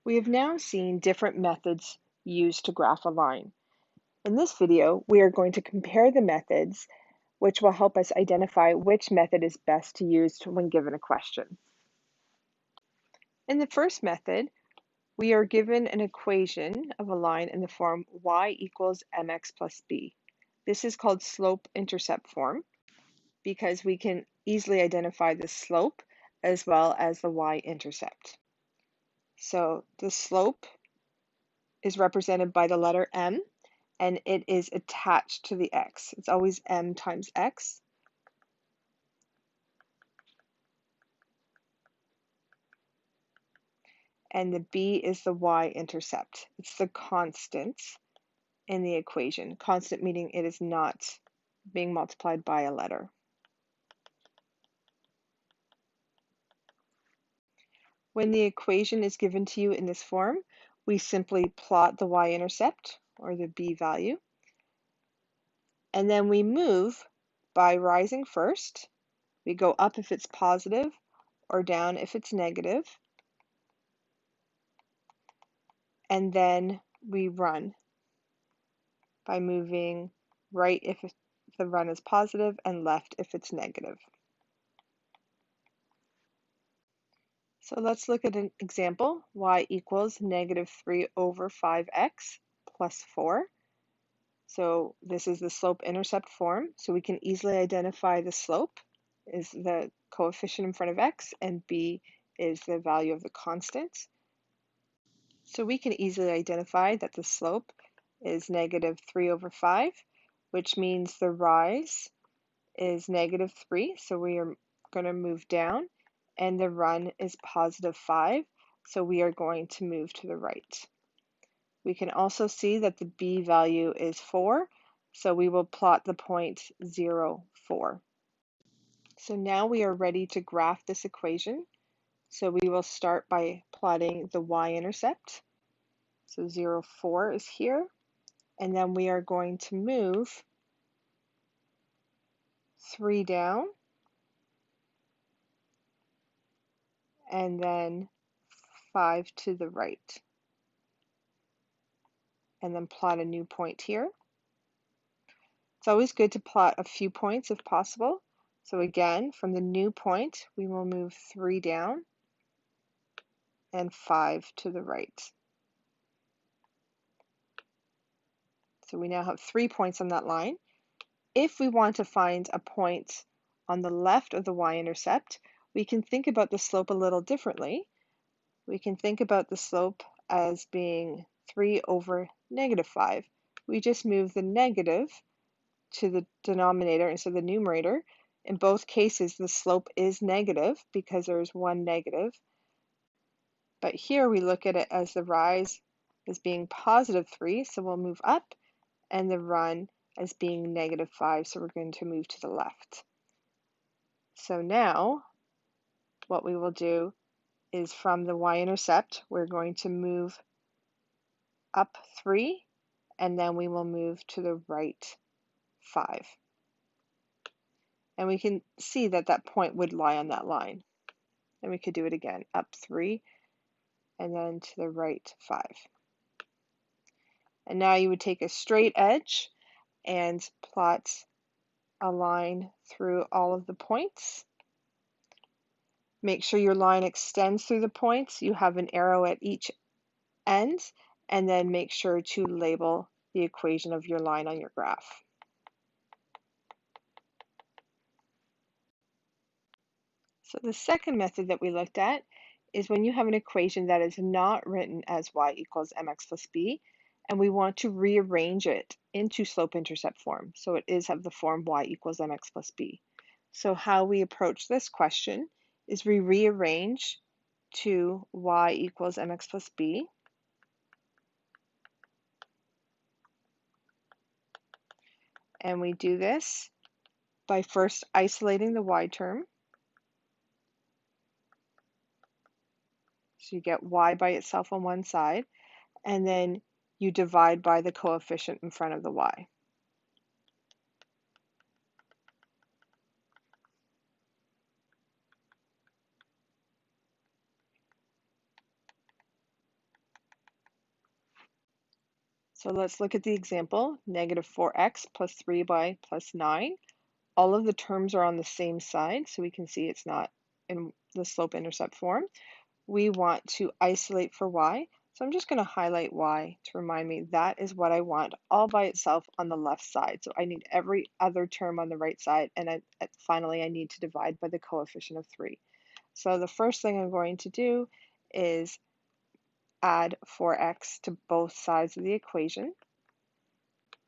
We have now seen different methods used to graph a line. In this video, we are going to compare the methods, which will help us identify which method is best to use when given a question. In the first method, we are given an equation of a line in the form y equals mx plus b. This is called slope-intercept form because we can easily identify the slope as well as the y-intercept. So the slope is represented by the letter m, and it is attached to the x. It's always m times x. And the b is the y-intercept. It's the constant in the equation. Constant meaning it is not being multiplied by a letter. When the equation is given to you in this form, we simply plot the y-intercept, or the b value, and then we move by rising first. We go up if it's positive, or down if it's negative, and then we run by moving right if the run is positive and left if it's negative. So let's look at an example. Y equals -3 over 5x plus 4. So this is the slope-intercept form. So we can easily identify the slope is the coefficient in front of x, and b is the value of the constant. So we can easily identify that the slope is -3 over 5, which means the rise is -3, so we are going to move down, and the run is +5, so we are going to move to the right. We can also see that the b value is 4, so we will plot the point 0, 4. So now we are ready to graph this equation. So we will start by plotting the y-intercept. So 0, 4 is here, and then we are going to move 3 down, and then 5 to the right, and then plot a new point here. It's always good to plot a few points if possible. So again, from the new point, we will move 3 down and 5 to the right. So we now have 3 points on that line. If we want to find a point on the left of the y-intercept, we can think about the slope a little differently. We can think about the slope as being 3 over -5. We just move the negative to the denominator instead of the numerator. In both cases, the slope is negative because there is one negative. But here we look at it as the rise as being +3, so we'll move up, and the run as being -5, so we're going to move to the left. So now what we will do is from the y-intercept, we're going to move up 3, and then we will move to the right 5. And we can see that that point would lie on that line. And we could do it again, up 3, and then to the right 5. And now you would take a straight edge and plot a line through all of the points. Make sure your line extends through the points. You have an arrow at each end, and then make sure to label the equation of your line on your graph. So the second method that we looked at is when you have an equation that is not written as y equals mx plus b, and we want to rearrange it into slope-intercept form. So it is of the form y equals mx plus b. So how we approach this question is we rearrange to y equals mx plus b. And we do this by first isolating the y term. So you get y by itself on one side, and then you divide by the coefficient in front of the y. So let's look at the example, negative 4x plus 3y plus 9. All of the terms are on the same side, so we can see it's not in the slope-intercept form. We want to isolate for y, so I'm just going to highlight y to remind me that is what I want all by itself on the left side. So I need every other term on the right side, and finally I need to divide by the coefficient of 3. So the first thing I'm going to do is add 4x to both sides of the equation,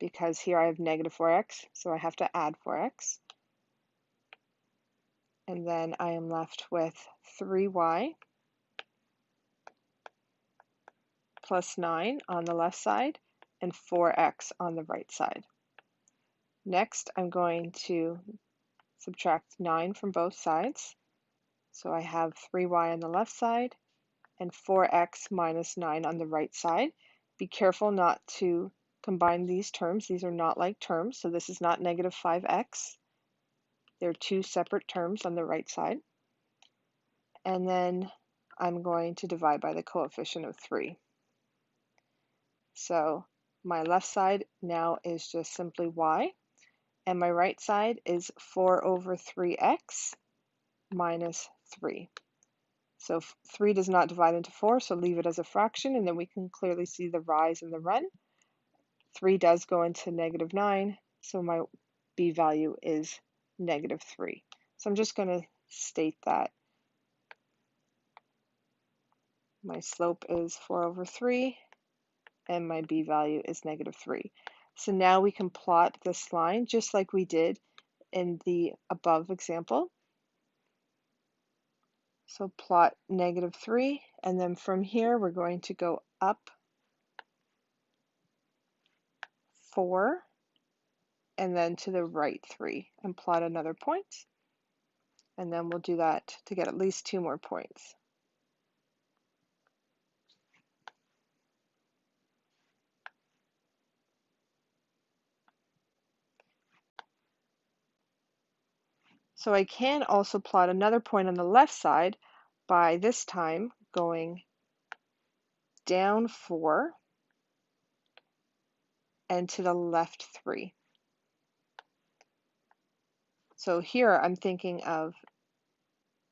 because here I have negative 4x, so I have to add 4x. And then I am left with 3y plus 9 on the left side and 4x on the right side. Next, I'm going to subtract 9 from both sides. So I have 3y on the left side and 4x minus 9 on the right side. Be careful not to combine these terms. These are not like terms, so this is not negative 5x. They're two separate terms on the right side. And then I'm going to divide by the coefficient of 3. So my left side now is just simply y, and my right side is 4 over 3x minus 3. So 3 does not divide into 4, so leave it as a fraction, and then we can clearly see the rise and the run. 3 does go into negative 9, so my b value is negative 3. So I'm just going to state that my slope is 4 over 3, and my b value is negative 3. So now we can plot this line just like we did in the above example. So plot negative 3, and then from here we're going to go up 4, and then to the right 3, and plot another point. And then we'll do that to get at least 2 more points. So I can also plot another point on the left side by this time going down 4 and to the left 3. So here I'm thinking of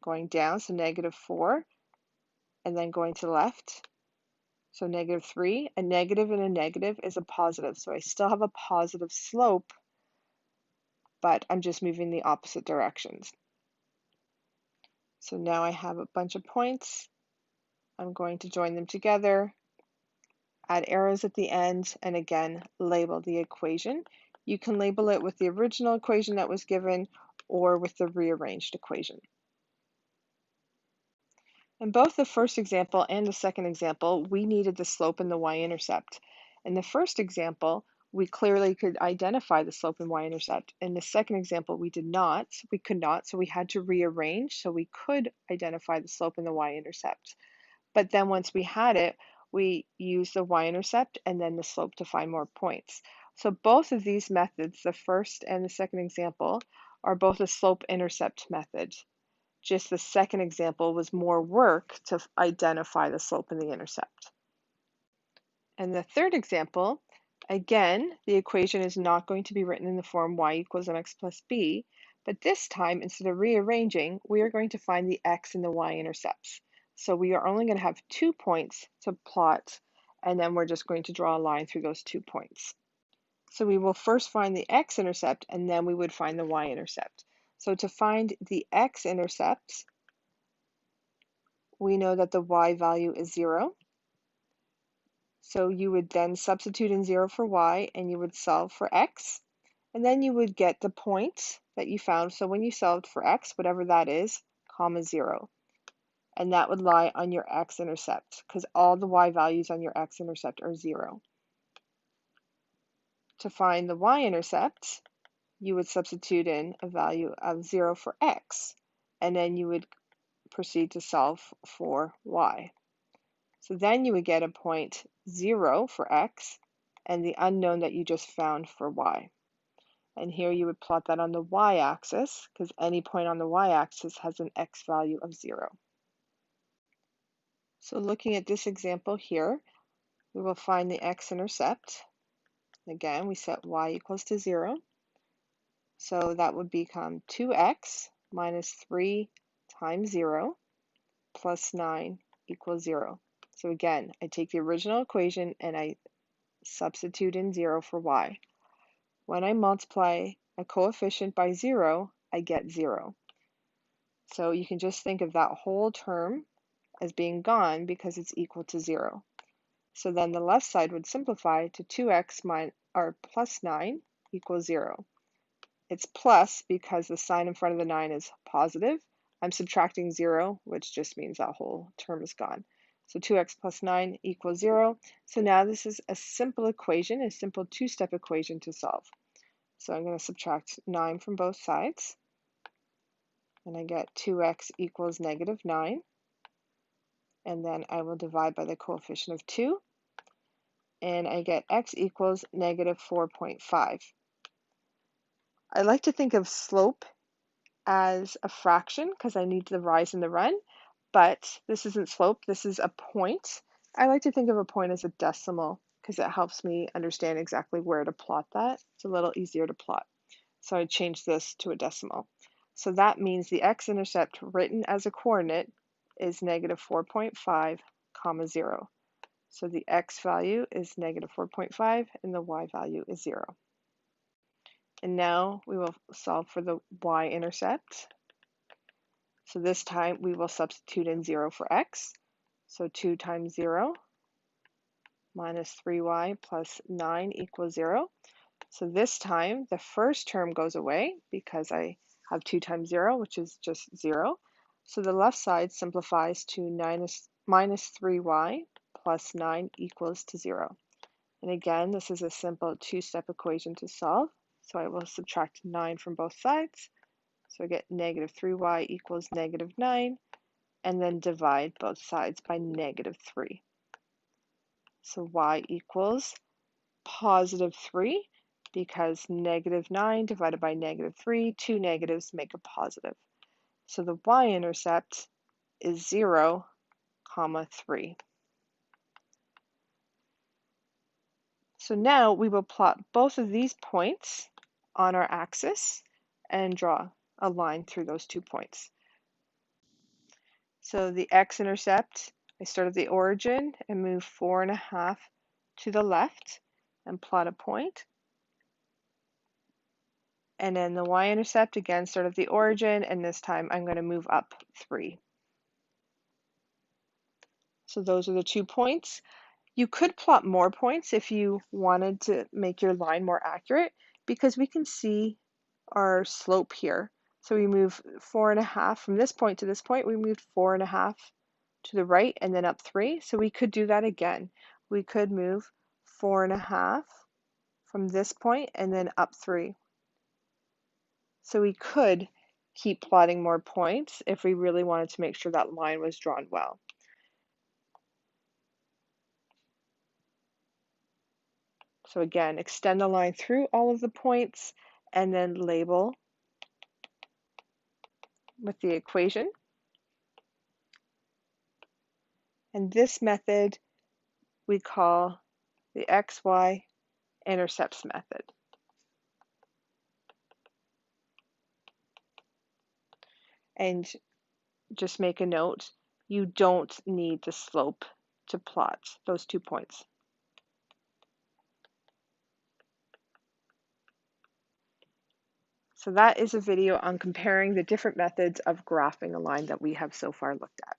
going down, so negative 4, and then going to the left, so negative 3. A negative and a negative is a positive, so I still have a positive slope, but I'm just moving the opposite directions. So now I have a bunch of points. I'm going to join them together, add arrows at the end, and again, label the equation. You can label it with the original equation that was given or with the rearranged equation. In both the first example and the second example, we needed the slope and the y-intercept. In the first example, we clearly could identify the slope and y-intercept. In the second example, we could not, so we had to rearrange so we could identify the slope and the y-intercept. But then once we had it, we used the y-intercept and then the slope to find more points. So both of these methods, the first and the second example, are both a slope-intercept method. Just the second example was more work to identify the slope and the intercept. And the third example, again, the equation is not going to be written in the form y equals mx plus b, but this time, instead of rearranging, we are going to find the x and the y-intercepts. So we are only going to have 2 points to plot, and then we're just going to draw a line through those 2 points. So we will first find the x-intercept, and then we would find the y-intercept. So to find the x-intercept, we know that the y value is 0. So you would then substitute in 0 for y, and you would solve for x. And then you would get the point that you found. So when you solved for x, whatever that is, comma 0. And that would lie on your x-intercept, because all the y values on your x-intercept are 0. To find the y-intercept, you would substitute in a value of 0 for x, and then you would proceed to solve for y. So then you would get a point 0 for x and the unknown that you just found for y. And here you would plot that on the y-axis, because any point on the y-axis has an x value of 0. So looking at this example here, we will find the x-intercept Again, we set y equals to 0. So that would become 2x minus 3 times 0 plus 9 equals 0. So again, I take the original equation and I substitute in 0 for y. When I multiply a coefficient by 0, I get 0. So you can just think of that whole term as being gone because it's equal to 0. So then the left side would simplify to 2x plus 9 equals 0. It's plus because the sign in front of the 9 is positive. I'm subtracting 0, which just means that whole term is gone. So 2x plus 9 equals 0. So now this is a simple equation, a simple two-step equation to solve. So I'm going to subtract 9 from both sides. And I get 2x equals negative 9. And then I will divide by the coefficient of 2. And I get x equals negative 4.5. I like to think of slope as a fraction because I need the rise and the run, but this isn't slope, this is a point. I like to think of a point as a decimal because it helps me understand exactly where to plot that. It's a little easier to plot. So I change this to a decimal. So that means the x-intercept written as a coordinate is negative 4.5, comma 0. So the x value is negative 4.5 and the y value is 0. And now we will solve for the y-intercept. So this time we will substitute in 0 for x. So 2 times 0 minus 3y plus 9 equals 0. So this time the first term goes away because I have 2 times 0, which is just 0. So the left side simplifies to minus 3y plus 9 equals to 0. And again, this is a simple two-step equation to solve. So I will subtract 9 from both sides. So I get negative 3y equals negative 9, and then divide both sides by negative 3. So y equals positive 3, because negative 9 divided by negative 3, two negatives make a positive. So the y-intercept is 0, comma 3. So now we will plot both of these points on our axis and draw a line through those 2 points. So the x-intercept, I start at the origin and move 4.5 to the left and plot a point. And then the y-intercept, again, start at the origin, and this time I'm going to move up 3. So those are the 2 points. You could plot more points if you wanted to make your line more accurate, because we can see our slope here. So we move 4.5 from this point to this point. We moved 4.5 to the right and then up 3. So we could do that again. We could move 4.5 from this point and then up 3. So we could keep plotting more points if we really wanted to make sure that line was drawn well. So again, extend the line through all of the points and then label with the equation. And this method we call the XY intercepts method. And just make a note, you don't need the slope to plot those 2 points. So that is a video on comparing the different methods of graphing a line that we have so far looked at.